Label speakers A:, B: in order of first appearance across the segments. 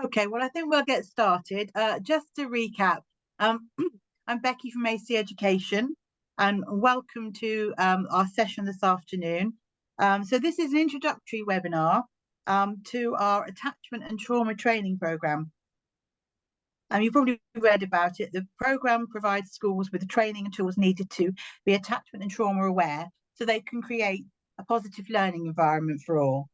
A: Okay, well, I think we'll get started. Just to recap, um, I'm Becky from AC Education, and welcome to our session this afternoon. So this is an introductory webinar to our attachment and trauma training program. You've probably read about it. The program provides schools with the training and tools needed to be attachment and trauma aware so they can create a positive learning environment for all.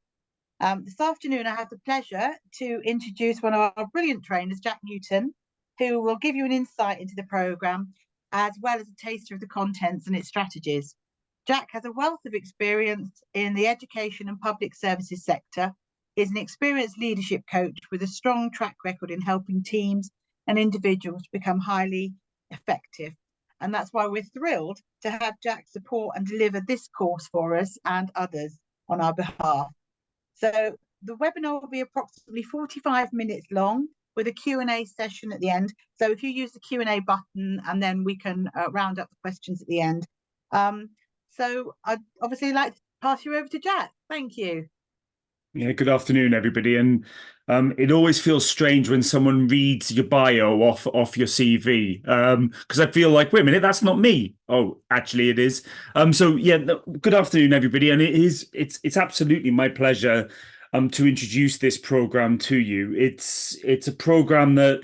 A: This afternoon, I have the pleasure to introduce one of our brilliant trainers, Jack Newton, who will give you an insight into the programme, as well as a taster of the contents and its strategies. Jack has a wealth of experience in the education and public services sector. He's an experienced leadership coach with a strong track record in helping teams and individuals to become highly effective. And that's why we're thrilled to have Jack support and deliver this course for us and others on our behalf. So the webinar will be approximately 45 minutes long with a Q&A session at the end. So if you use the Q&A button, and then we can round up the questions at the end. So I'd obviously like to pass you over to Jack. Thank you.
B: Yeah, good afternoon, everybody. And it always feels strange when someone reads your bio off your CV, because I feel like, wait a minute, that's not me. Oh, actually, it is. So yeah, good afternoon, everybody. And it's absolutely my pleasure to introduce this program to you. It's a program that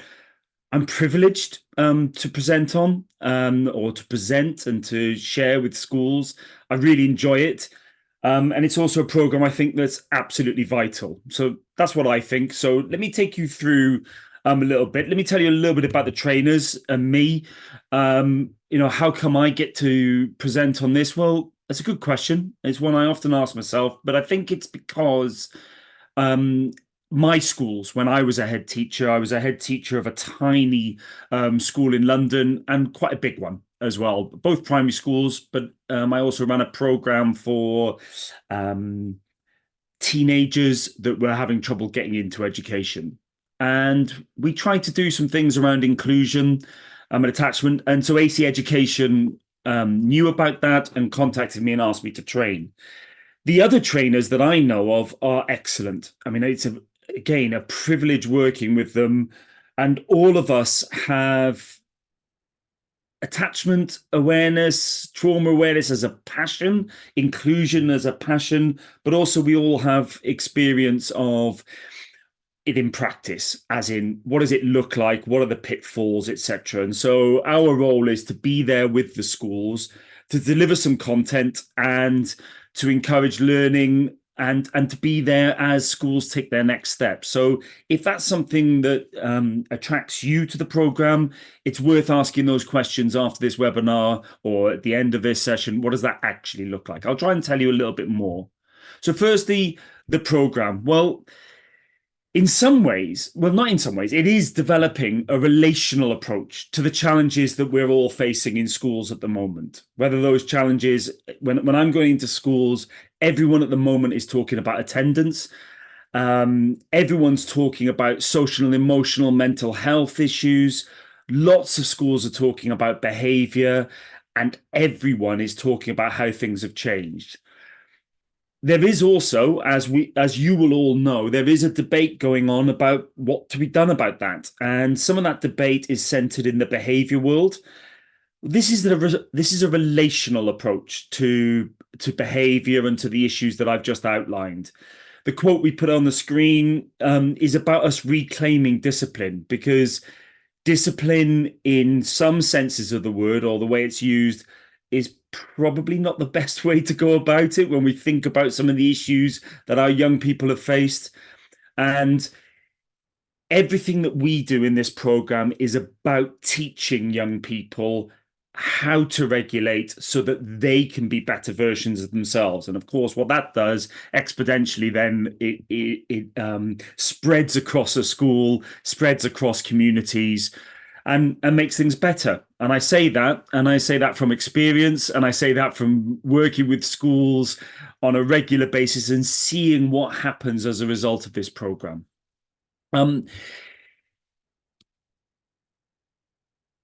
B: I'm privileged to present on, or to present and to share with schools. I really enjoy it. And it's also a program I think that's absolutely vital. So that's what I think. So let me take you through a little bit. Let me tell you a little bit about the trainers and me. How come I get to present on this? Well, that's a good question. It's one I often ask myself, but I think it's because my schools, when I was a head teacher, I was a head teacher of a tiny school in London, and quite a big one as well, both primary schools, but I also ran a program for teenagers that were having trouble getting into education. And we tried to do some things around inclusion and attachment. And so AC Education knew about that and contacted me and asked me to train. The other trainers that I know of are excellent. I mean, it's again a privilege working with them, and all of us have attachment awareness, trauma awareness as a passion, inclusion as a passion, but also we all have experience of it in practice, as in what does it look like, what are the pitfalls, etc. And so our role is to be there with the schools, to deliver some content and to encourage learning and to be there as schools take their next step. So if that's something that attracts you to the program, it's worth asking those questions after this webinar or at the end of this session. What does that actually look like? I'll try and tell you a little bit more. So firstly, the program. Well, in some ways, well, not in some ways, it is developing a relational approach to the challenges that we're all facing in schools at the moment. Whether those challenges, when I'm going into schools, everyone at the moment is talking about attendance. Everyone's talking about social and emotional mental health issues. Lots of schools are talking about behavior, and everyone is talking about how things have changed. There is also, as you will all know, there is a debate going on about what to be done about that. And some of that debate is centered in the behavior world. This is a relational approach to behavior and to the issues that I've just outlined. The quote we put on the screen is about us reclaiming discipline, because discipline in some senses of the word, or the way it's used, is probably not the best way to go about it when we think about some of the issues that our young people have faced. And everything that we do in this program is about teaching young people how to regulate so that they can be better versions of themselves. And of course, what that does exponentially, then it spreads across a school, spreads across communities, and makes things better. And I say that from experience, and I say that from working with schools on a regular basis and seeing what happens as a result of this program.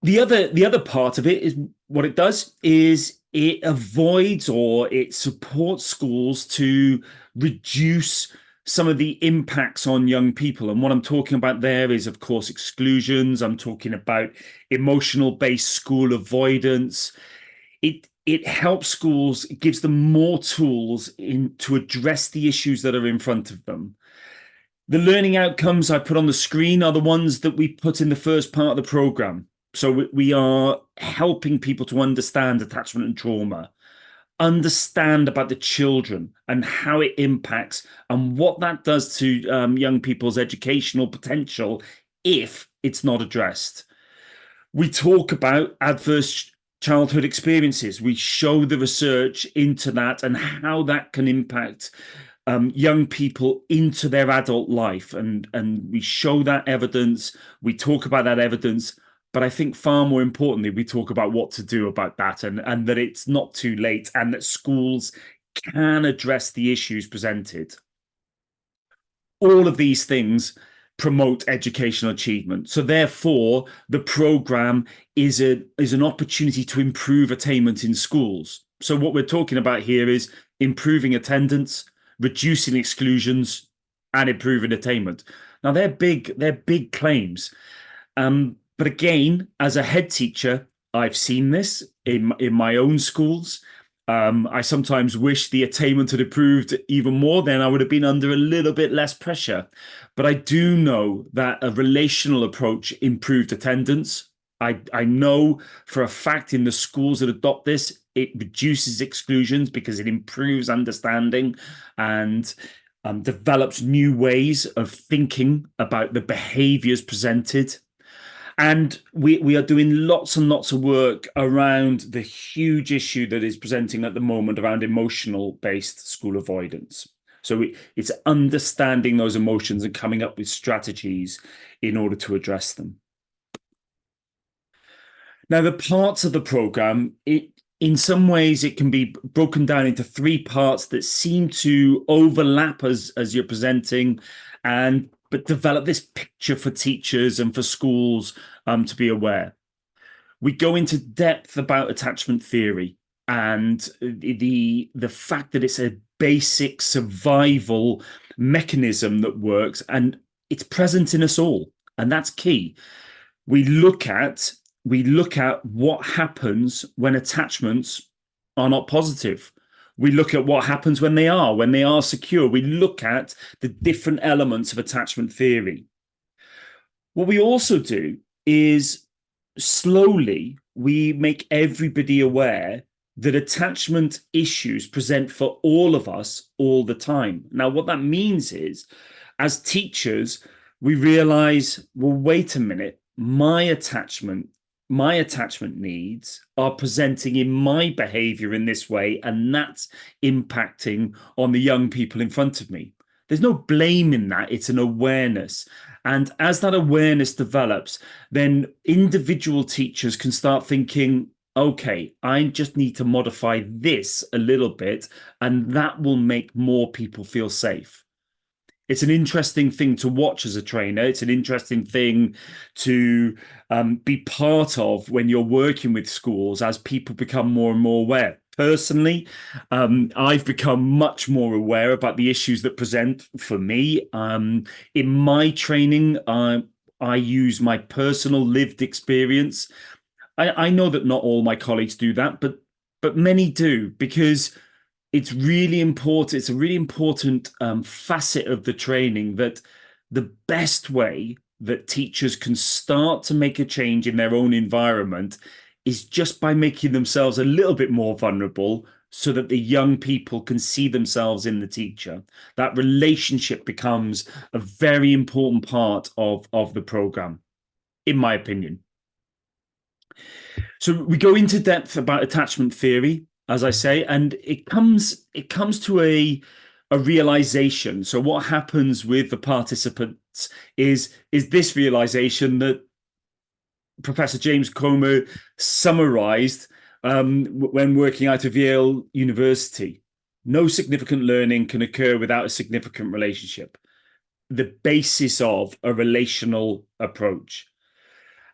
B: The other part of it is what it does is it avoids or it supports schools to reduce some of the impacts on young people. And what I'm talking about there is, of course, exclusions. I'm talking about emotional-based school avoidance. It helps schools, it gives them more tools to address the issues that are in front of them. The learning outcomes I put on the screen are the ones that we put in the first part of the program. So we are helping people to understand attachment and trauma, understand about the children and how it impacts and what that does to young people's educational potential if it's not addressed. We talk about adverse childhood experiences. We show the research into that and how that can impact young people into their adult life. And we show that evidence. We talk about that evidence. But I think far more importantly, we talk about what to do about that and that it's not too late and that schools can address the issues presented. All of these things promote educational achievement. So therefore, the program is an opportunity to improve attainment in schools. So what we're talking about here is improving attendance, reducing exclusions, and improving attainment. Now they're big claims. But again, as a head teacher, I've seen this in my own schools. I sometimes wish the attainment had improved even more, then I would have been under a little bit less pressure. But I do know that a relational approach improved attendance. I know for a fact in the schools that adopt this, it reduces exclusions because it improves understanding and develops new ways of thinking about the behaviors presented. And we are doing lots and lots of work around the huge issue that is presenting at the moment around emotional-based school avoidance. So it's understanding those emotions and coming up with strategies in order to address them. Now, the parts of the program, in some ways, it can be broken down into three parts that seem to overlap as you're presenting, but develop this picture for teachers and for schools to be aware. We go into depth about attachment theory and the fact that it's a basic survival mechanism that works, and it's present in us all, and that's key. We look at what happens when attachments are not positive. We look at what happens when they are secure. We look at the different elements of attachment theory. What we also do is slowly we make everybody aware that attachment issues present for all of us all the time. Now, what that means is, as teachers, we realize, well, wait a minute, my attachment needs are presenting in my behavior in this way, and that's impacting on the young people in front of me. There's no blame in that. It's an awareness. And as that awareness develops, then individual teachers can start thinking, okay, I just need to modify this a little bit, and that will make more people feel safe. It's an interesting thing to watch as a trainer. It's an interesting thing to be part of when you're working with schools as people become more and more aware. Personally, I've become much more aware about the issues that present for me. In my training, I use my personal lived experience. I know that not all my colleagues do that, but many do, because it's really important. It's a really important facet of the training, that the best way that teachers can start to make a change in their own environment is just by making themselves a little bit more vulnerable, so that the young people can see themselves in the teacher. That relationship becomes a very important part of the program, in my opinion. So we go into depth about attachment theory, as I say, and it comes to a realization. So what happens with the participants is this realization that Professor James Comer summarized when working out of Yale University. No significant learning can occur without a significant relationship. The basis of a relational approach.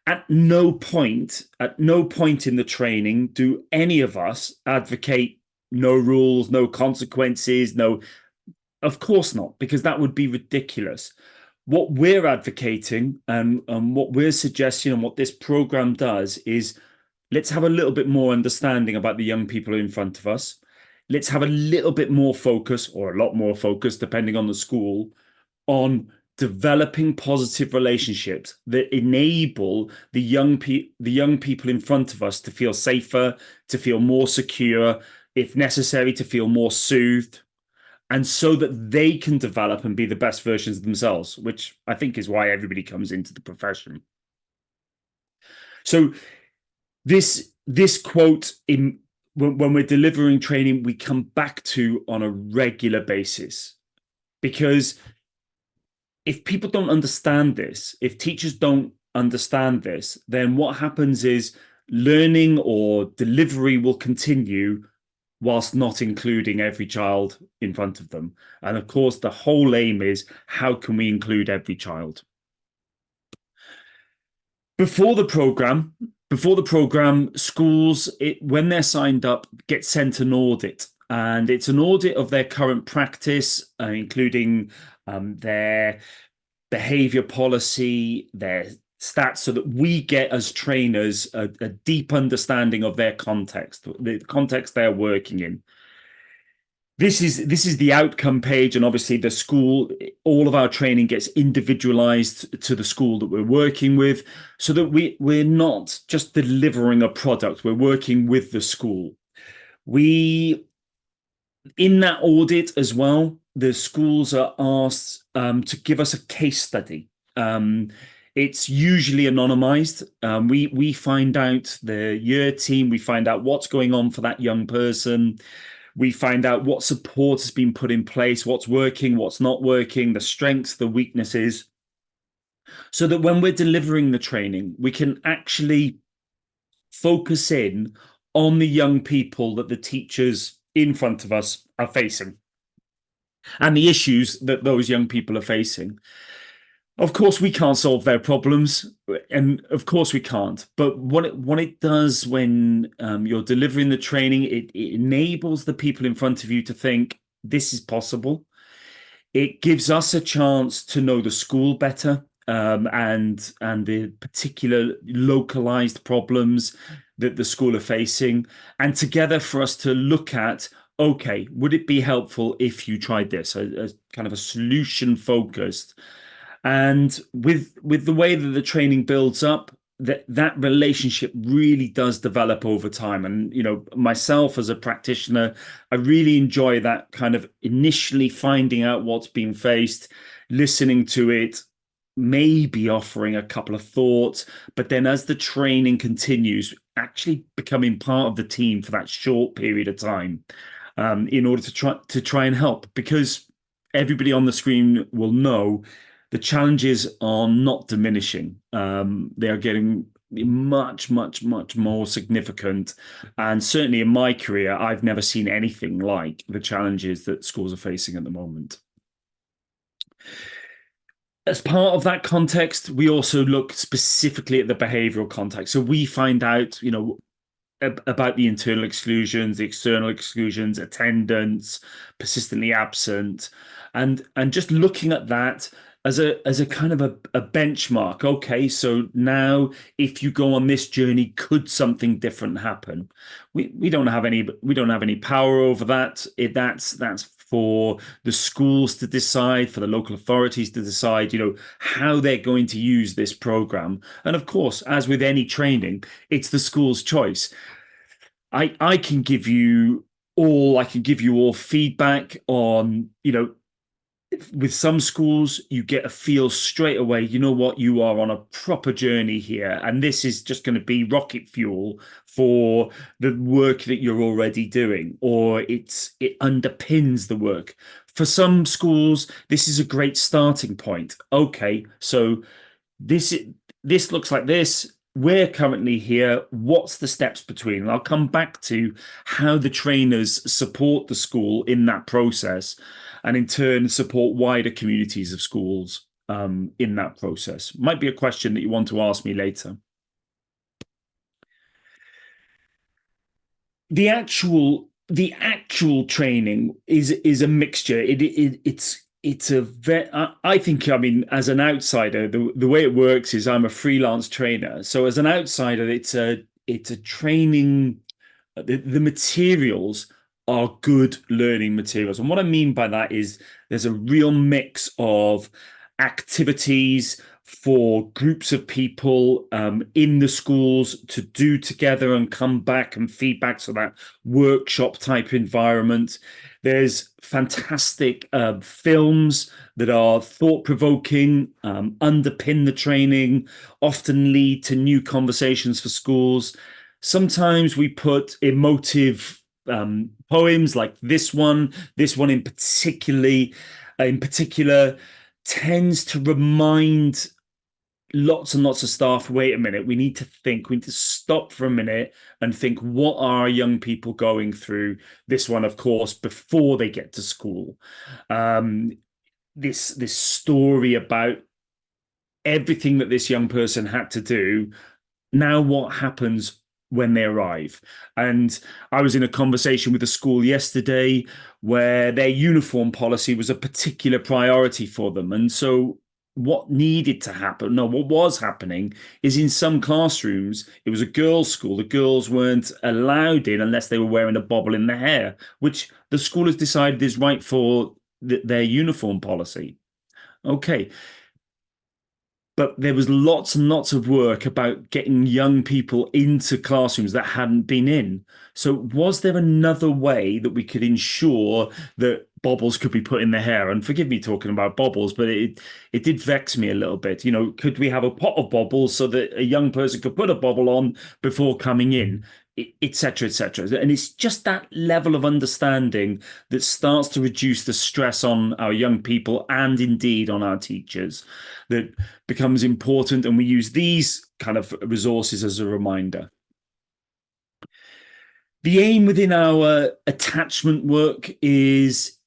B: At no point in the training do any of us advocate no rules, no consequences, no. Of course not, because that would be ridiculous. What we're advocating and what we're suggesting and what this program does is let's have a little bit more understanding about the young people in front of us. Let's have a little bit more focus, or a lot more focus, depending on the school, on developing positive relationships that enable the young people in front of us to feel safer, to feel more secure, if necessary, to feel more soothed, and so that they can develop and be the best versions of themselves, which I think is why everybody comes into the profession. So this quote, in when we're delivering training, we come back to on a regular basis, because if people don't understand this, if teachers don't understand this, then what happens is learning or delivery will continue whilst not including every child in front of them. And of course, the whole aim is, how can we include every child? Before the program, schools, when they're signed up, get sent an audit. And it's an audit of their current practice, including their behavior policy, their stats, so that we get, as trainers, a deep understanding of their context, the context they're working in. This is the outcome page, and obviously the school, all of our training gets individualized to the school that we're working with, so that we're not just delivering a product, we're working with the school. In that audit as well, the schools are asked to give us a case study. It's usually anonymized. We find out, the year team, we find out what's going on for that young person. We find out what support has been put in place, what's working, what's not working, the strengths, the weaknesses, so that when we're delivering the training, we can actually focus in on the young people that the teachers in front of us are facing and the issues that those young people are facing. Of course, we can't solve their problems, and of course we can't. But what it does when you're delivering the training, it enables the people in front of you to think this is possible. It gives us a chance to know the school better, and the particular localized problems that the school are facing, and together for us to look at, okay, would it be helpful if you tried this? A kind of a solution focused. And with the way that the training builds up, that relationship really does develop over time. And myself as a practitioner, I really enjoy that kind of initially finding out what's being faced, listening to it, maybe offering a couple of thoughts, but then as the training continues, actually becoming part of the team for that short period of time, in order to try and help, because everybody on the screen will know the challenges are not diminishing. They are getting much, much, much more significant. And certainly in my career, I've never seen anything like the challenges that schools are facing at the moment. As part of that context, we also look specifically at the behavioral context. So we find out, about the internal exclusions, the external exclusions, attendance, persistently absent, and just looking at that as a kind of a benchmark. Okay, so now if you go on this journey, could something different happen? We don't have any power over that. That's for the schools to decide, for the local authorities to decide, how they're going to use this program. And of course, as with any training, it's the school's choice. I can give you all feedback on, with some schools, you get a feel straight away, you are on a proper journey here. And this is just going to be rocket fuel for the work that you're already doing, or it underpins the work. For some schools, this is a great starting point. Okay, so this looks like this. We're currently here. What's the steps between? And I'll come back to how the trainers support the school in that process, and in turn support wider communities of schools in that process. Might be a question that you want to ask me later. The actual the actual training is a mixture. It's a very, I think, I mean, as an outsider, the way it works is I'm a freelance trainer. So as an outsider, it's a training. The materials are good learning materials. And what I mean by that is there's a real mix of activities for groups of people in the schools to do together and come back and feedback. So that workshop type environment. There's fantastic films that are thought provoking, underpin the training, often lead to new conversations for schools. Sometimes we put emotive poems like this one. This one in particular, tends to remind lots and lots of staff, wait a minute, we need to think, we need to stop for a minute and think, what are young people going through? This one, of course, before they get to school. This story about everything that this young person had to do. Now what happens when they arrive? And I was in a conversation with a school yesterday where their uniform policy was a particular priority for them. And so what needed to happen, no, what was happening is in some classrooms, it was a girls' school. The girls weren't allowed in unless they were wearing a bobble in their hair, which the school has decided is right for their uniform policy. Okay, but there was lots and lots of work about getting young people into classrooms that hadn't been in. So was there another way that we could ensure that bobbles could be put in their hair? And forgive me talking about bobbles, but it did vex me a little bit. You know, could we have a pot of bobbles so that a young person could put a bobble on before coming in? Etc., etc. And it's just that level of understanding that starts to reduce the stress on our young people and indeed on our teachers, that becomes important. And we use these kind of resources as a reminder. The aim within our attachment work is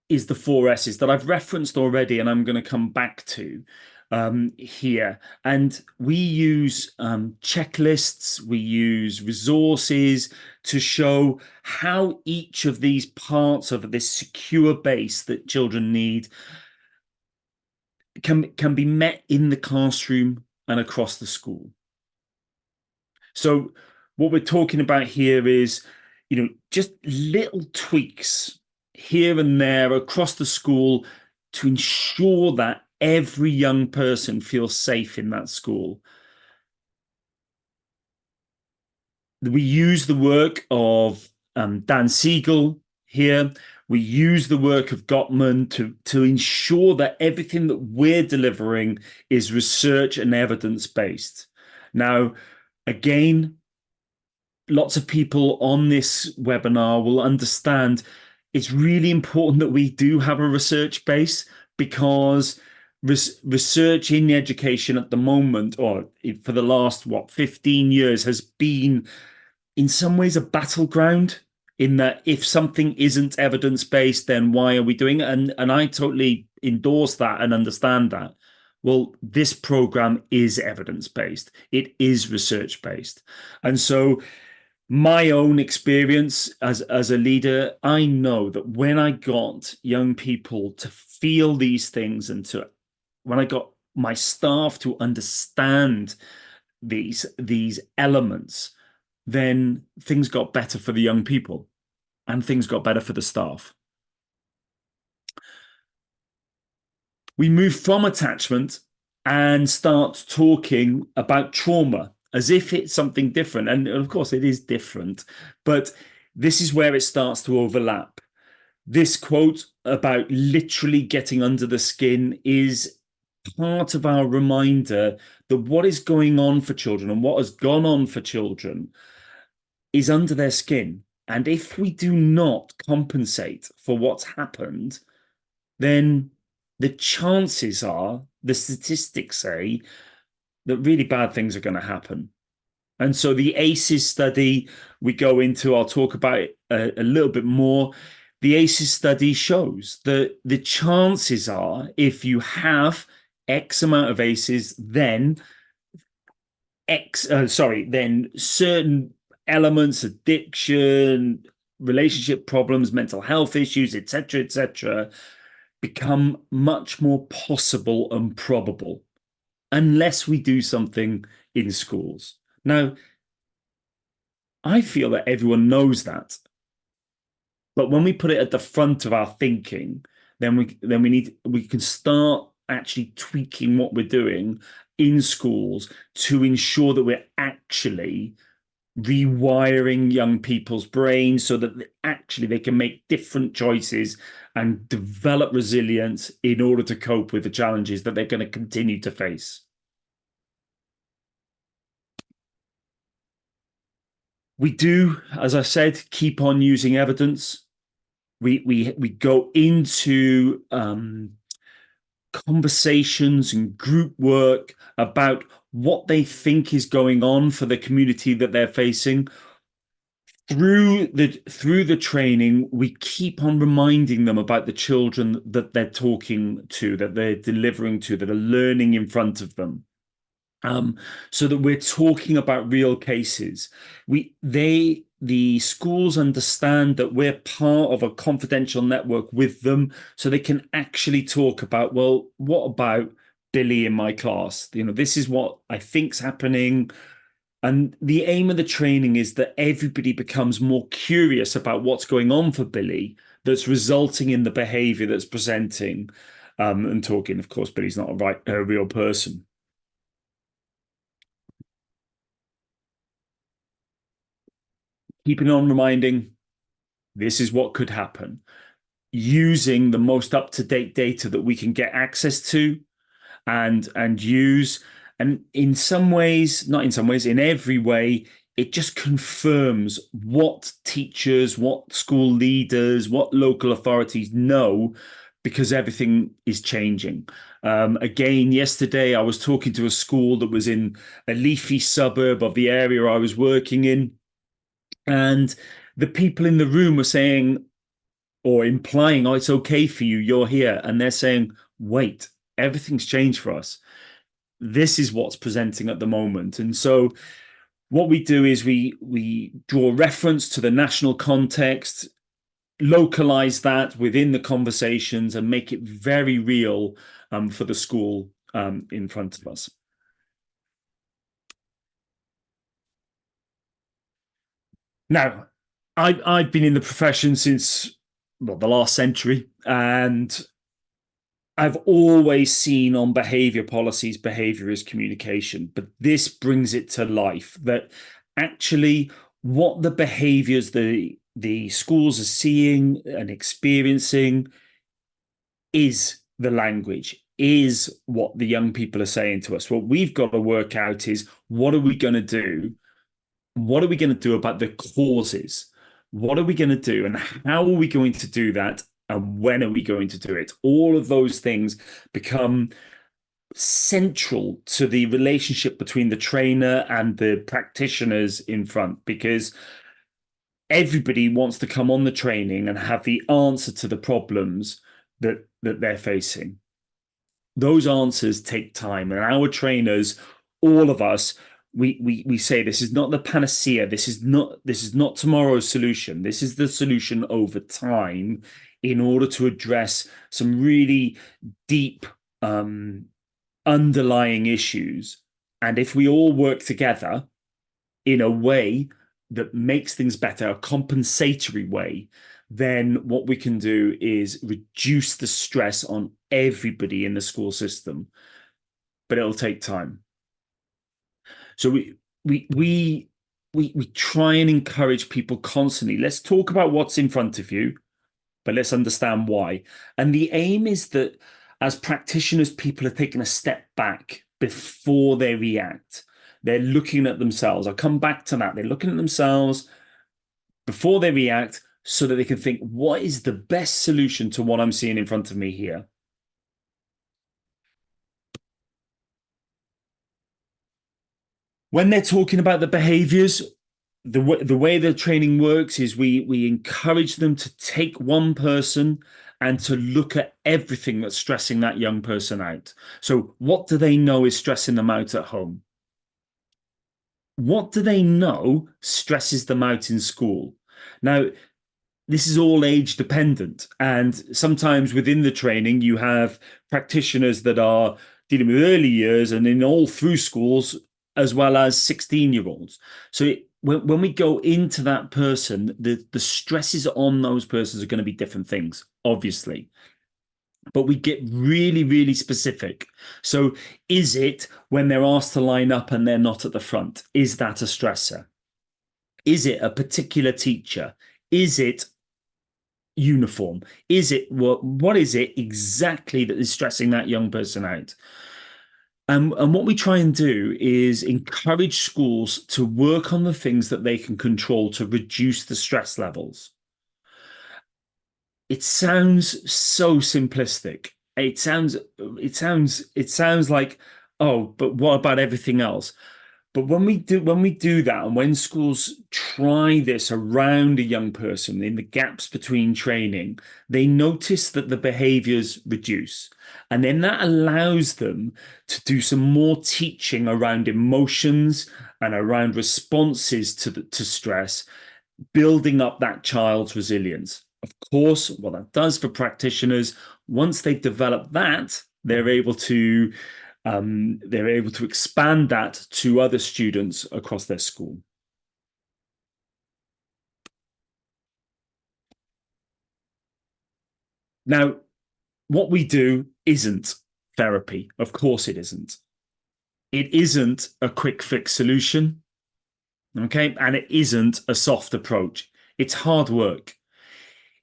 B: the 4S's that I've referenced already, and I'm going to come back to here. And we use checklists, we use resources to show how each of these parts of this secure base that children need can be met in the classroom and across the school. So what we're talking about here is, you know, just little tweaks here and there across the school to ensure that every young person feels safe in that school. We use the work of Dan Siegel here. We use the work of Gottman to ensure that everything that we're delivering is research and evidence-based. Now, again, lots of people on this webinar will understand it's really important that we do have a research base, because research in education at the moment, or for the last 15 years, has been in some ways a battleground, in that if something isn't evidence-based, then why are we doing it? And I totally endorse that and understand that. Well, this program is evidence-based. It is research-based. And so my own experience as a leader, I know that when I got young people to feel these things, and when I got my staff to understand these elements, then things got better for the young people and things got better for the staff. We move from attachment and start talking about trauma as if it's something different. And of course it is different, but this is where it starts to overlap. This quote about literally getting under the skin is part of our reminder that what is going on for children and what has gone on for children is under their skin. And if we do not compensate for what's happened, then the chances are, the statistics say, that really bad things are going to happen. And so the ACEs study we go into, I'll talk about it a little bit more. The ACEs study shows that the chances are, if you have X amount of ACEs, then then certain elements, addiction, relationship problems, mental health issues, etc., become much more possible and probable unless we do something in schools. Now, I feel that everyone knows that, but when we put it at the front of our thinking, then we can start actually tweaking what we're doing in schools to ensure that we're actually rewiring young people's brains so that actually they can make different choices and develop resilience in order to cope with the challenges that they're going to continue to face. We do, as I said, keep on using evidence. We go into conversations and group work about what they think is going on for the community that they're facing. Through the training, we keep on reminding them about the children that they're talking to, that they're delivering to, that are learning in front of them. So that we're talking about real cases. The schools understand that we're part of a confidential network with them, so they can actually talk about, well, what about Billy in my class? This is what I think's happening. And the aim of the training is that everybody becomes more curious about what's going on for Billy, that's resulting in the behavior that's presenting, and talking. Of course, Billy's not a real person. Keeping on reminding, this is what could happen, using the most up-to-date data that we can get access to and use. And in some ways, not in some ways, in every way, it just confirms what teachers, what school leaders, what local authorities know, because everything is changing. Again, yesterday I was talking to a school that was in a leafy suburb of the area I was working in. And the people in the room were saying, or implying, oh, it's okay for you, you're here. And they're saying, wait, everything's changed for us. This is what's presenting at the moment. And so what we do is we draw reference to the national context, localize that within the conversations, and make it very real for the school in front of us. Now, I've been in the profession since, well, the last century, and I've always seen on behavior policies, behavior is communication, but this brings it to life, that actually what the behaviors the schools are seeing and experiencing is the language, is what the young people are saying to us. What we've got to work out is, what are we going to do? What are we going to do about the causes? What are we going to do, and how are we going to do that, and when are we going to do it? All of those things become central to the relationship between the trainer and the practitioners in front, because everybody wants to come on the training and have the answer to the problems that they're facing. Those answers take time, and our trainers, all of us, we say this is not the panacea. This is not tomorrow's solution. This is the solution over time, in order to address some really deep underlying issues. And if we all work together in a way that makes things better, a compensatory way, then what we can do is reduce the stress on everybody in the school system. But it'll take time. So we try and encourage people constantly. Let's talk about what's in front of you, but let's understand why. And the aim is that as practitioners, people are taking a step back before they react. They're looking at themselves. I'll come back to that. They're looking at themselves before they react, so that they can think, what is the best solution to what I'm seeing in front of me here? When they're talking about the behaviors, the way the training works is we encourage them to take one person and to look at everything that's stressing that young person out. So what do they know is stressing them out at home? What do they know stresses them out in school? Now, this is all age dependent. And sometimes within the training, you have practitioners that are dealing with early years and in all through schools, as well as 16-year-olds. So when we go into that person, the stresses on those persons are going to be different things, obviously. But we get really, really specific. So is it when they're asked to line up and they're not at the front? Is that a stressor? Is it a particular teacher? Is it uniform? Is it what is it exactly that is stressing that young person out? And what we try and do is encourage schools to work on the things that they can control to reduce the stress levels. It sounds so simplistic. It sounds like, oh, but what about everything else? But when we do that, and when schools try this around a young person in the gaps between training, they notice that the behaviors reduce. And then that allows them to do some more teaching around emotions and around responses to stress, building up that child's resilience. Of course, what that does for practitioners, once they've developed that, they're able to expand that to other students across their school. Now, what we do isn't therapy. Of course it isn't. It isn't a quick fix solution. Okay. And it isn't a soft approach. It's hard work.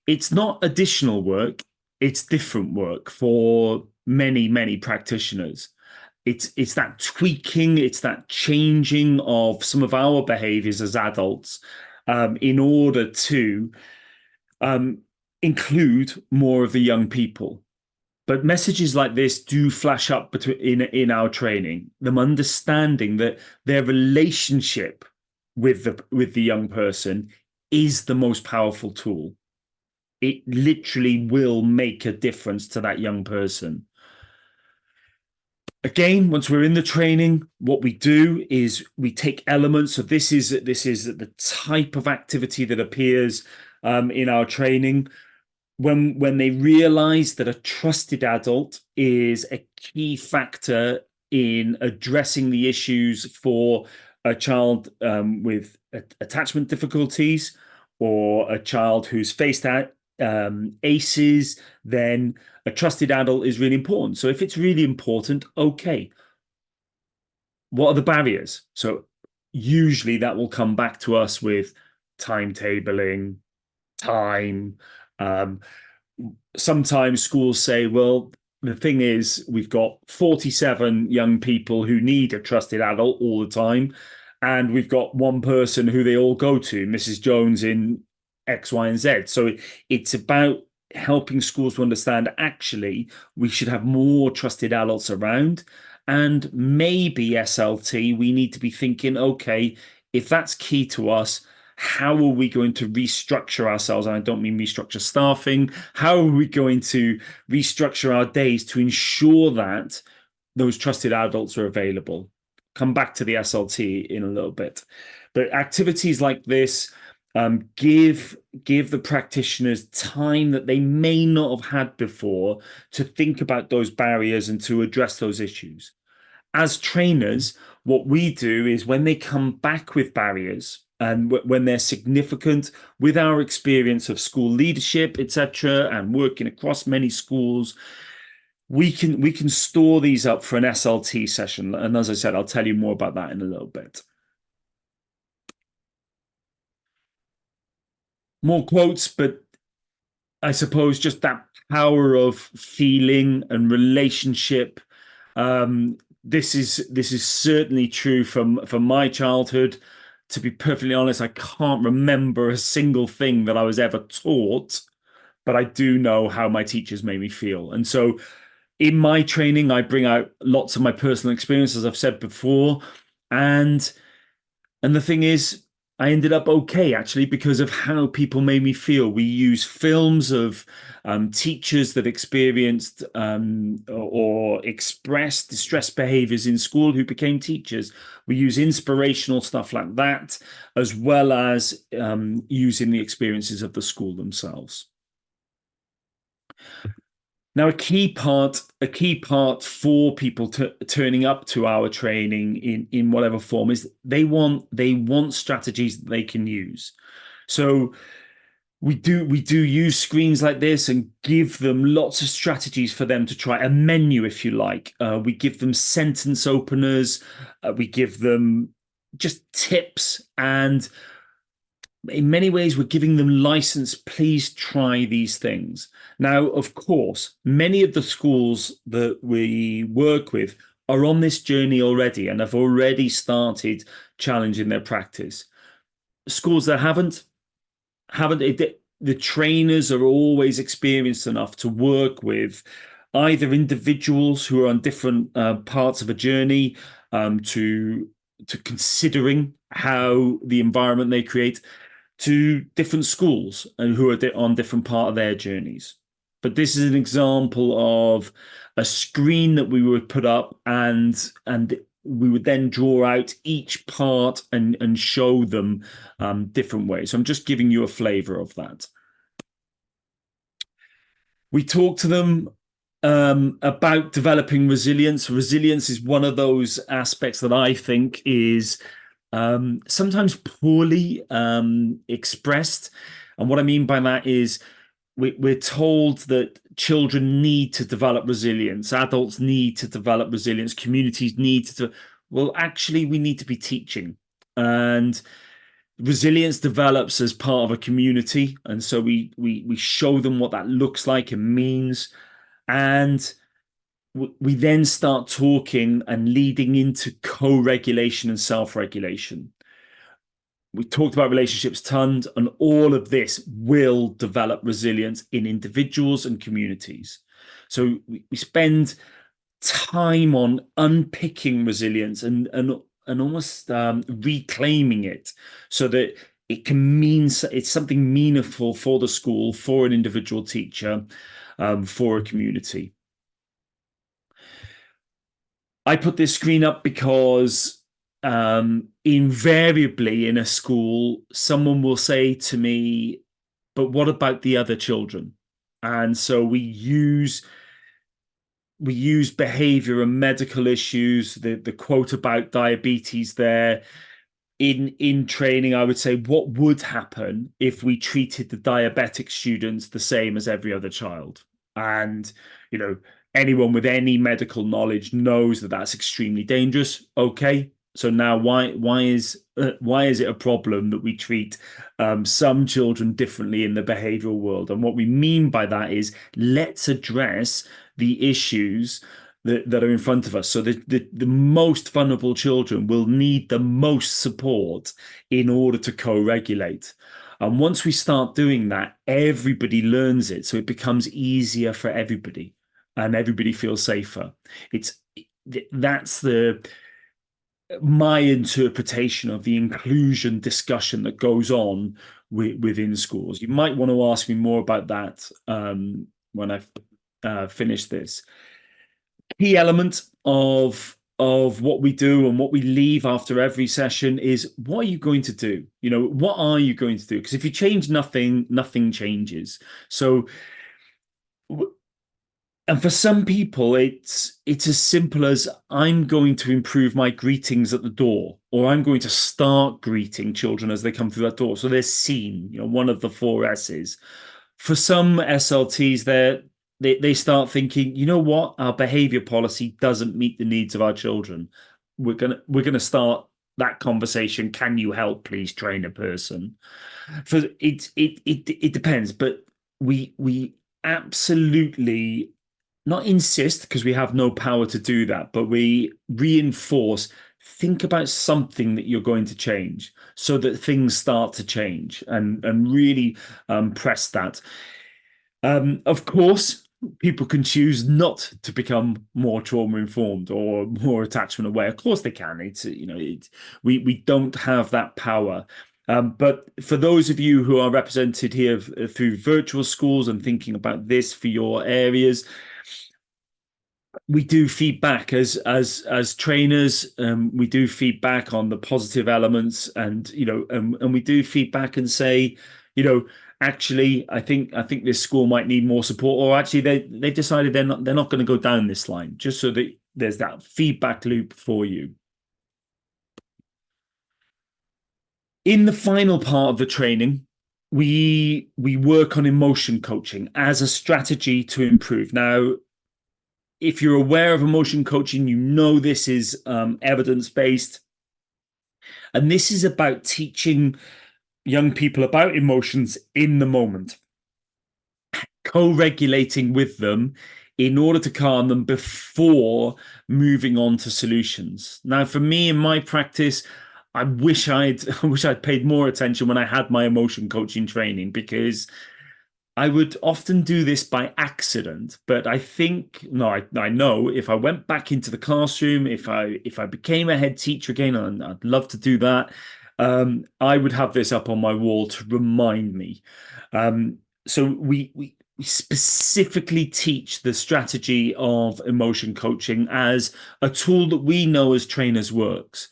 B: It's not additional work. It's different work for many, many practitioners. It's that tweaking, it's that changing of some of our behaviors as adults in order to include more of the young people. But messages like this do flash up in our training, them understanding that their relationship with the young person is the most powerful tool. It literally will make a difference to that young person. Again, once we're in the training, what we do is we take elements. So this is the type of activity that appears in our training. When they realize that a trusted adult is a key factor in addressing the issues for a child with attachment difficulties, or a child who's faced out ACEs, then a trusted adult is really important. So if it's really important, okay, what are the barriers? So usually that will come back to us with timetabling, time. Sometimes schools say, well, the thing is, we've got 47 young people who need a trusted adult all the time, and we've got one person who they all go to, Mrs. Jones in X, Y, and Z. So it's about helping schools to understand, actually, we should have more trusted adults around. And maybe SLT, we need to be thinking, okay, if that's key to us, how are we going to restructure ourselves? And I don't mean restructure staffing. How are we going to restructure our days to ensure that those trusted adults are available? Come back to the SLT in a little bit. But activities like this give the practitioners time that they may not have had before to think about those barriers and to address those issues. As trainers, what we do is when they come back with barriers, and when they're significant, with our experience of school leadership, etc., and working across many schools, we can store these up for an SLT session. And as I said, I'll tell you more about that in a little bit. More quotes, but I suppose just that power of feeling and relationship. This is certainly true from my childhood. To be perfectly honest, I can't remember a single thing that I was ever taught, but I do know how my teachers made me feel. And so in my training, I bring out lots of my personal experience, as I've said before. And the thing is, I ended up okay, actually, because of how people made me feel. We use films of teachers that experienced or expressed distress behaviors in school who became teachers. We use inspirational stuff like that, as well as using the experiences of the school themselves. Now, a key part for people turning up to our training in whatever form is they want strategies that they can use. So we do use screens like this and give them lots of strategies for them to try, a menu, if you like. We give them sentence openers. We give them just tips, and in many ways, we're giving them license. Please try these things. Now, of course, many of the schools that we work with are on this journey already and have already started challenging their practice. Schools that haven't, the trainers are always experienced enough to work with either individuals who are on different parts of a journey, to considering how the environment they create, to different schools and who are on different part of their journeys. But this is an example of a screen that we would put up, and we would then draw out each part and show them different ways. So I'm just giving you a flavor of that. We talk to them about developing resilience. Resilience is one of those aspects that I think is sometimes poorly expressed. And what I mean by that is we're told that children need to develop resilience, adults need to develop resilience, communities need to. Well, actually, we need to be teaching. And resilience develops as part of a community. And so we show them what that looks like and means. And we then start talking and leading into co-regulation and self-regulation. We talked about relationships tons, and all of this will develop resilience in individuals and communities. So we spend time on unpicking resilience and almost reclaiming it, so that it can mean it's something meaningful for the school, for an individual teacher, for a community. I put this screen up because invariably in a school, someone will say to me, but what about the other children? And so we use behavior and medical issues, the quote about diabetes there. In training, I would say, what would happen if we treated the diabetic students the same as every other child? And, anyone with any medical knowledge knows that that's extremely dangerous. Okay, so now why is it a problem that we treat some children differently in the behavioral world? And what we mean by that is, let's address the issues that are in front of us. So the most vulnerable children will need the most support in order to co-regulate. And once we start doing that, everybody learns it. So it becomes easier for everybody and everybody feels safer. That's my interpretation of the inclusion discussion that goes on within schools. You might want to ask me more about that when I finish this. Key element of what we do and what we leave after every session is, what are you going to do? What are you going to do? Because if you change nothing, nothing changes. So, and for some people, it's as simple as, I'm going to improve my greetings at the door, or I'm going to start greeting children as they come through that door, so they're seen. One of the 4 S's. For some SLTs, they start thinking, you know what, our behavior policy doesn't meet the needs of our children. We're gonna start that conversation. Can you help, please, train a person? For it depends, but we absolutely not insist, because we have no power to do that, but we reinforce, think about something that you're going to change, so that things start to change, and really press that. Of course, people can choose not to become more trauma informed or more attachment aware. Of course they can. We don't have that power. But for those of you who are represented here through virtual schools and thinking about this for your areas, we do feedback as trainers. We do feedback on the positive elements, and and we do feedback and say, actually, I think this school might need more support, or actually they've decided they're not going to go down this line, just so that there's that feedback loop for you. In the final part of the training, we work on emotion coaching as a strategy to improve. Now, if you're aware of emotion coaching, you know this is evidence-based. And this is about teaching young people about emotions in the moment, co-regulating with them in order to calm them before moving on to solutions. Now, for me, in my practice, I wish I'd paid more attention when I had my emotion coaching training, because I would often do this by accident. But I know if I went back into the classroom, if I became a head teacher again, and I'd love to do that, I would have this up on my wall to remind me. So we specifically teach the strategy of emotion coaching as a tool that we know as trainers works.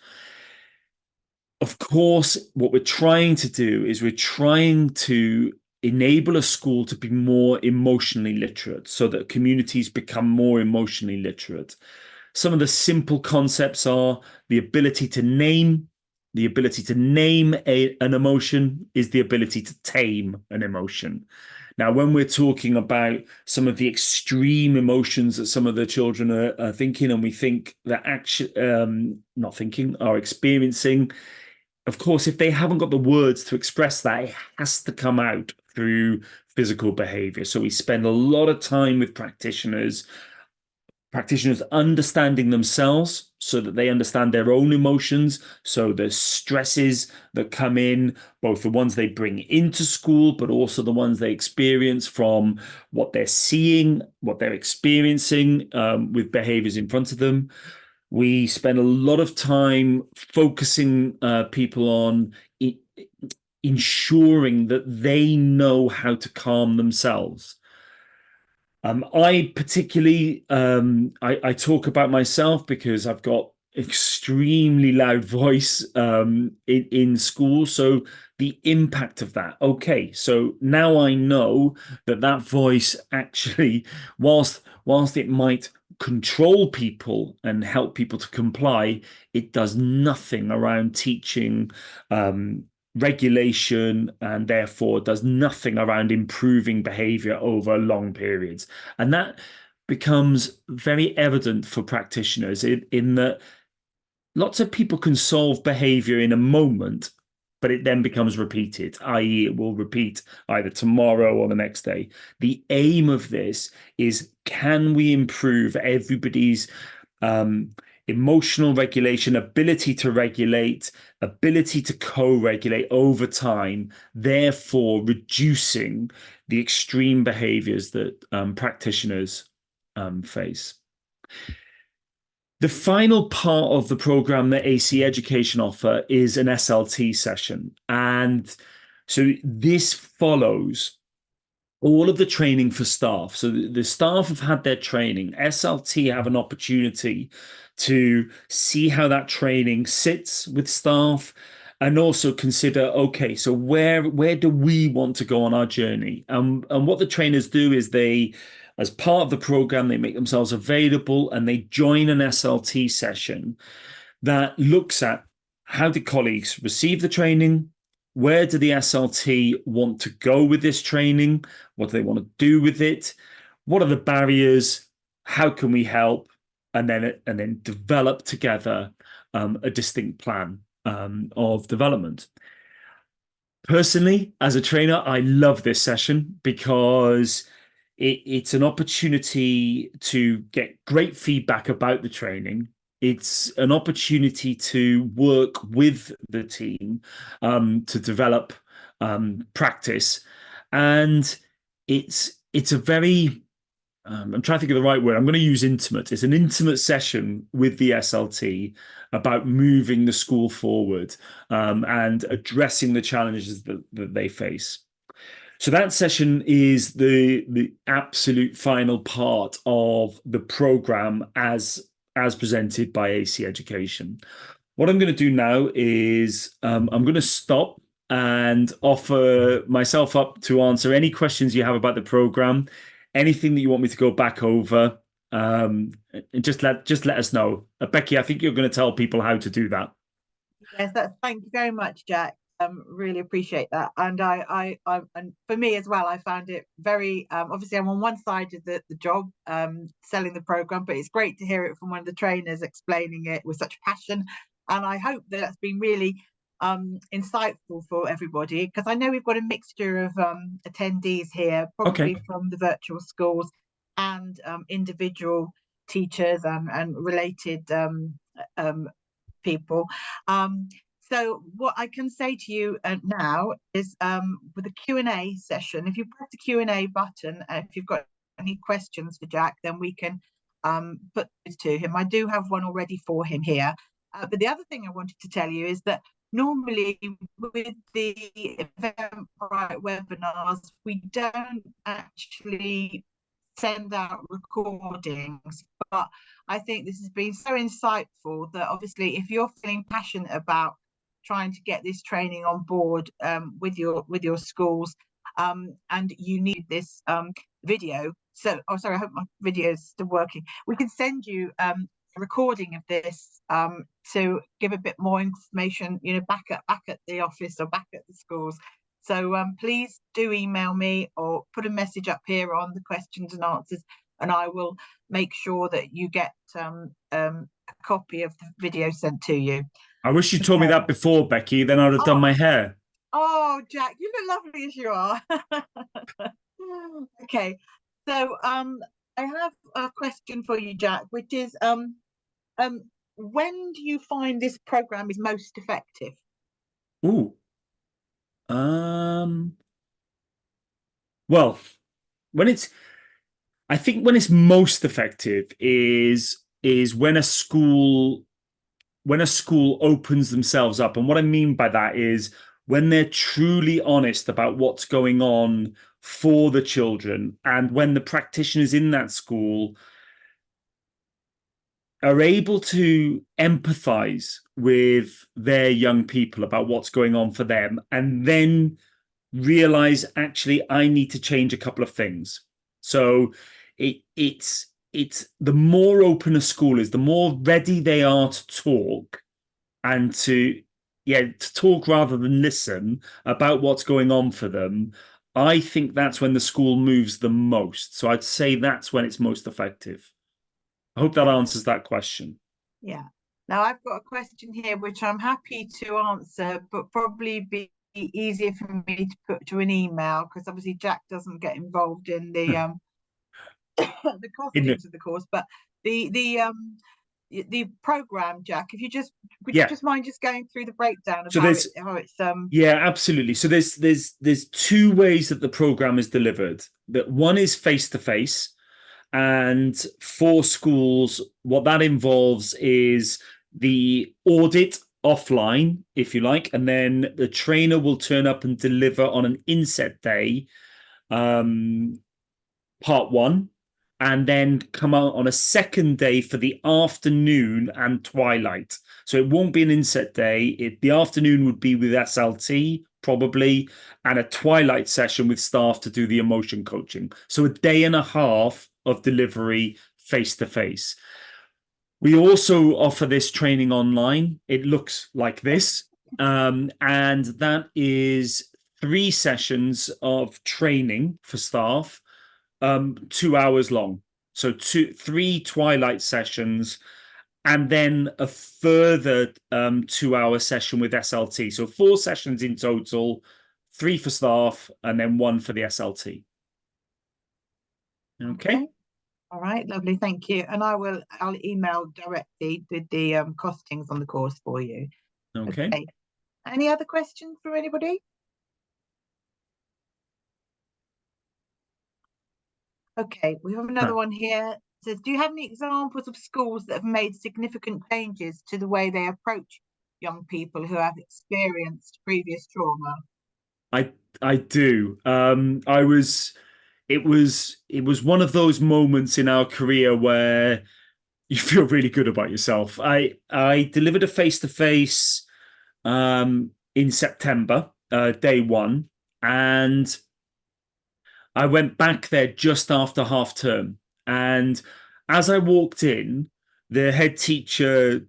B: Of course, what we're trying to do is we're trying to enable a school to be more emotionally literate, so that communities become more emotionally literate. Some of the simple concepts are the ability to name. The ability to name an emotion is the ability to tame an emotion. Now, when we're talking about some of the extreme emotions that some of the children are thinking, and we think that are experiencing, of course, if they haven't got the words to express that, it has to come out through physical behavior. So we spend a lot of time with practitioners understanding themselves, so that they understand their own emotions. So the stresses that come in, both the ones they bring into school, but also the ones they experience from what they're seeing, what they're experiencing with behaviors in front of them. We spend a lot of time focusing people on ensuring that they know how to calm themselves. I particularly, I talk about myself because I've got extremely loud voice in school. So the impact of that. Okay, so now I know that voice actually, whilst it might control people and help people to comply, it does nothing around teaching regulation, and therefore does nothing around improving behavior over long periods. And that becomes very evident for practitioners in that lots of people can solve behavior in a moment, but it then becomes repeated, i.e. it will repeat either tomorrow or the next day. The aim of this is, can we improve everybody's emotional regulation, ability to regulate, ability to co-regulate over time, therefore reducing the extreme behaviors that practitioners face. The final part of the program that AC Education offer is an SLT session. And so this follows all of the training for staff. So the staff have had their training. SLT have an opportunity to see how that training sits with staff, and also consider, okay, so where do we want to go on our journey? And what the trainers do is they, as part of the program, they make themselves available and they join an SLT session that looks at how do colleagues receive the training, where do the SLT want to go with this training, what do they want to do with it, what are the barriers, how can we help, and then develop together a distinct plan of development. Personally, as a trainer, I love this session because it's an opportunity to get great feedback about the training. It's an opportunity to work with the team to develop practice, and it's a very I'm trying to think of the right word. I'm going to use intimate. It's an intimate session with the SLT about moving the school forward, and addressing the challenges that they face. So that session is the absolute final part of the program as presented by AC Education. What I'm going to do now is I'm going to stop and offer myself up to answer any questions you have about the program, anything that you want me to go back over, and just let us know. Becky, I think you're going to tell people how to do that.
A: Yes, thank you very much, Jack. Really appreciate that. And and for me as well, I found it very, obviously I'm on one side of the job, selling the program, but it's great to hear it from one of the trainers explaining it with such passion. And I hope that that's been really insightful for everybody, because I know we've got a mixture of attendees here, probably
B: Okay.
A: from the virtual schools and individual teachers and related people. So what I can say to you now is, with the Q&A session, if you press the Q&A button, if you've got any questions for Jack, then we can put those to him. I do have one already for him here. But the other thing I wanted to tell you is that normally with the Eventbrite webinars, we don't actually send out recordings, but I think this has been so insightful that obviously if you're feeling passionate about trying to get this training on board with your schools, and you need this video, so sorry, I hope my video is still working, we can send you a recording of this to give a bit more information, back at the office or back at the schools. So please do email me or put a message up here on the questions and answers, and I will make sure that you get a copy of the video sent to you.
B: I wish you told me that before, Becky, then I'd have done my hair.
A: Oh, Jack, you look lovely as you are. Okay, so I have a question for you, Jack, which is when do you find this program is most effective?
B: Ooh. Well, I think when it's most effective is when a school opens themselves up. And what I mean by that is when they're truly honest about what's going on for the children, and when the practitioners in that school are able to empathize with their young people about what's going on for them, and then realize, actually, I need to change a couple of things. So it's the more open a school is, the more ready they are to talk, and to talk rather than listen about what's going on for them. I think that's when the school moves the most. So I'd say that's when it's most effective. I hope that answers that question.
A: Yeah. Now I've got a question here which I'm happy to answer, but probably be easier for me to put to an email, because obviously Jack doesn't get involved in the the costings of the course, but the program, Jack, if you just would you just mind just going through the breakdown of
B: So
A: how
B: there's
A: it's
B: Yeah, absolutely. So there's two ways that the program is delivered. That one is face to face, and for schools, what that involves is the audit offline, if you like, and then the trainer will turn up and deliver on an inset day, part one, and then come out on a second day for the afternoon and twilight. So it won't be an inset day. The afternoon would be with SLT, probably, and a twilight session with staff to do the emotion coaching. So a day and a half of delivery face to face. We also offer this training online. It looks like this. And that is 3 sessions of training for staff, 2 hours long. So 3 twilight sessions, and then a further 2-hour session with SLT. So 4 sessions in total, 3 for staff, and then 1 for the SLT. Okay.
A: All right, lovely, thank you. And I'll email directly the costings on the course for you.
B: Okay.
A: Any other questions for anybody? Okay, we have another
B: Huh.
A: one here. It says, do you have any examples of schools that have made significant changes to the way they approach young people who have experienced previous trauma?
B: I I do. It was one of those moments in our career where you feel really good about yourself. I delivered a face to face in September, day one, and I went back there just after half term. And as I walked in, the head teacher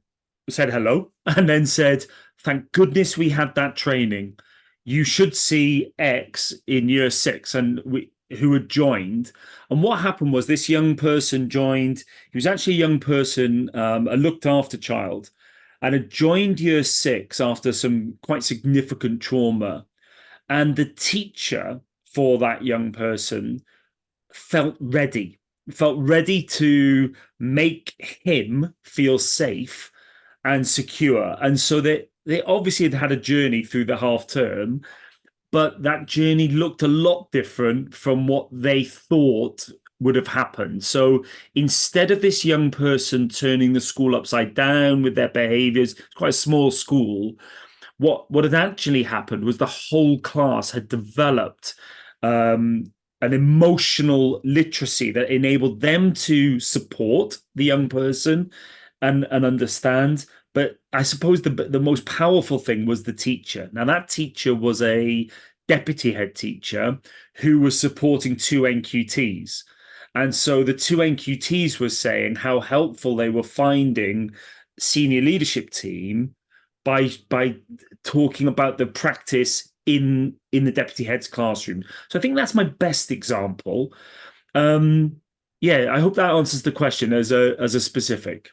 B: said hello and then said, "Thank goodness we had that training. You should see X in year six," and who had joined. And what happened was this young person joined. He was actually a young person, a looked after child, and had joined year six after some quite significant trauma. And the teacher for that young person felt ready to make him feel safe and secure. And so they obviously had had a journey through the half term, but that journey looked a lot different from what they thought would have happened. So instead of this young person turning the school upside down with their behaviors, it's quite a small school. What had actually happened was the whole class had developed an emotional literacy that enabled them to support the young person and understand. But I suppose the most powerful thing was the teacher. Now that teacher was a deputy head teacher who was supporting two NQTs. And so the two NQTs were saying how helpful they were finding senior leadership team by talking about the practice in the deputy head's classroom. So I think that's my best example. Um, yeah, I hope that answers the question as a specific.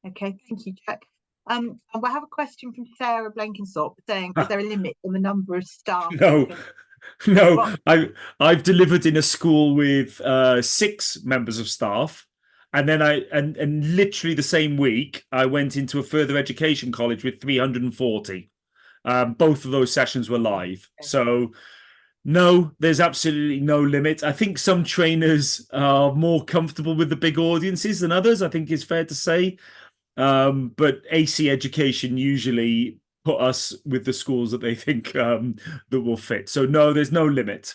A: Okay, thank you, Jack. And we have a question from Sarah Blenkinsop saying, is
B: Ah,
A: there a limit on the number of staff that
B: no,
A: can?
B: no,
A: Well,
B: I've delivered in a school with six members of staff. And then and literally the same week, I went into a further education college with 340. Both of those sessions were live.
A: okay,
B: So no, there's absolutely no limit. I think some trainers are more comfortable with the big audiences than others, I think is fair to say. But AC Education usually put us with the schools that they think that will fit. So no, there's no limit.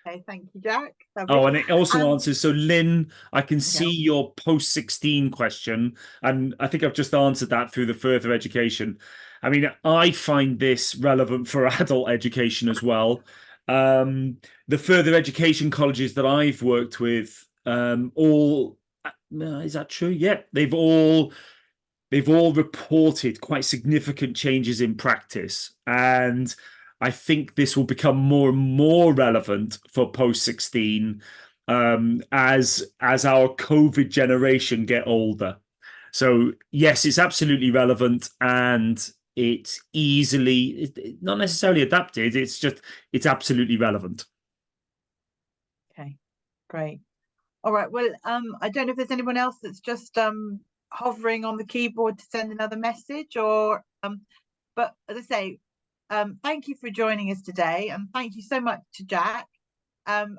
A: okay, thank you, Jack.
B: Oh,
A: Lovely.
B: and it also
A: Um,
B: answers. So, Lynn, I can
A: yeah,
B: see your post 16 question, and I think I've just answered that through the further education. I mean, I find this relevant for adult education as well. The further education colleges that I've worked with, all is that true? Yeah, they've all reported quite significant changes in practice. And I think this will become more and more relevant for post 16 as our COVID generation get older. So yes, it's absolutely relevant and it's easily not necessarily adapted. It's absolutely relevant.
A: okay, great. All right. Well, I don't know if there's anyone else that's just hovering on the keyboard to send another message or but as I say, thank you for joining us today and thank you so much to Jack. And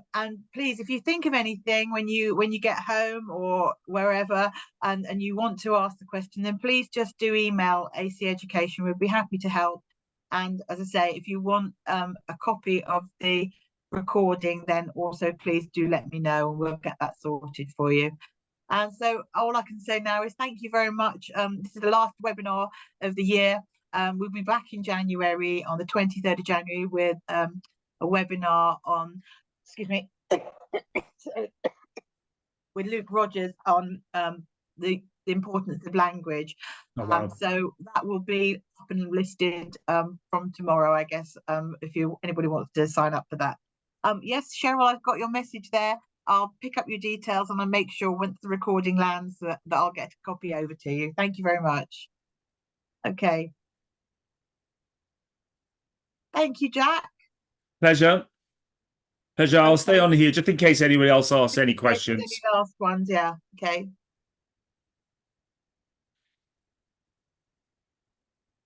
A: please, if you think of anything when you get home or wherever and you want to ask the question, then please just do email AC Education. We'd be happy to help. And as I say, if you want a copy of the recording, then also please do let me know and we'll get that sorted for you. And so all I can say now is thank you very much. This is the last webinar of the year. We'll be back in January on the 23rd of January with a webinar on, excuse me, with Luke Rogers on the importance of language.
B: Oh wow.
A: So that will be up and listed from tomorrow, I guess, if anybody wants to sign up for that. Yes, Cheryl, I've got your message there. I'll pick up your details and I'll make sure once the recording lands that I'll get a copy over to you. Thank you very much. Okay. Thank you, Jack.
B: Pleasure. Pleasure. I'll stay
A: Okay.
B: on here just in case anybody else asks
A: Just
B: any
A: in case there's any
B: questions.
A: last ones, yeah. Okay.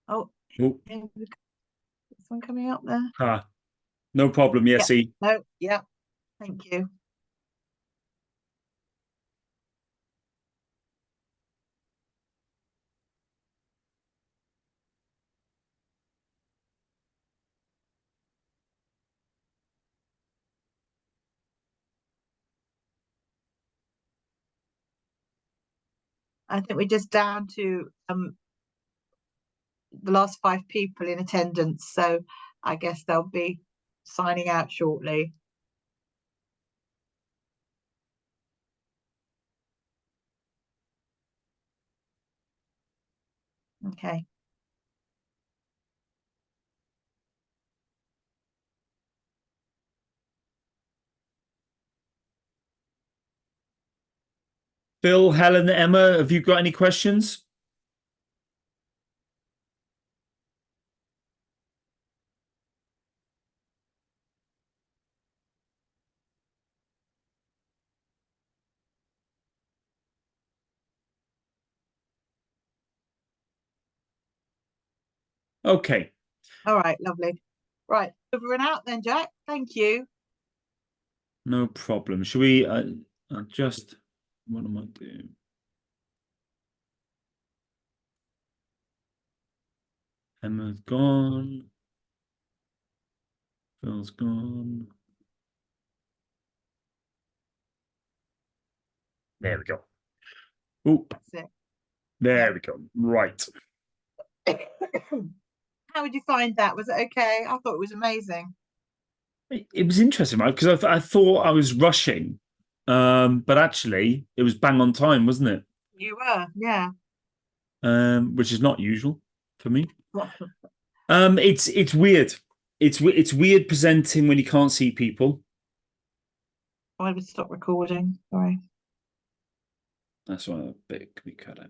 A: Oh,
B: Oh,
A: is this one coming up there?
B: no problem. Yes,
A: Yeah.
B: see.
A: No, yeah. Thank you. I think we're just down to the last 5 people in attendance, so I guess they'll be signing out shortly. Okay.
B: Bill, Helen, Emma, have you got any questions? Okay.
A: All right, lovely. Right, over and out then, Jack. Thank you.
B: No problem. Should we just, what am I doing? Emma's gone. Phil's gone. There we go. Oh,
A: That's
B: there we go. Right.
A: it. How would you find that? Was it okay? I thought it was amazing.
B: It was interesting, right? Because I thought I was rushing, but actually it was bang on time, wasn't it?
A: You were, yeah.
B: Which is not usual for me. It's weird. It's weird presenting when you can't see people.
A: I would stop recording. Sorry.
B: That's why a bit can be cut out.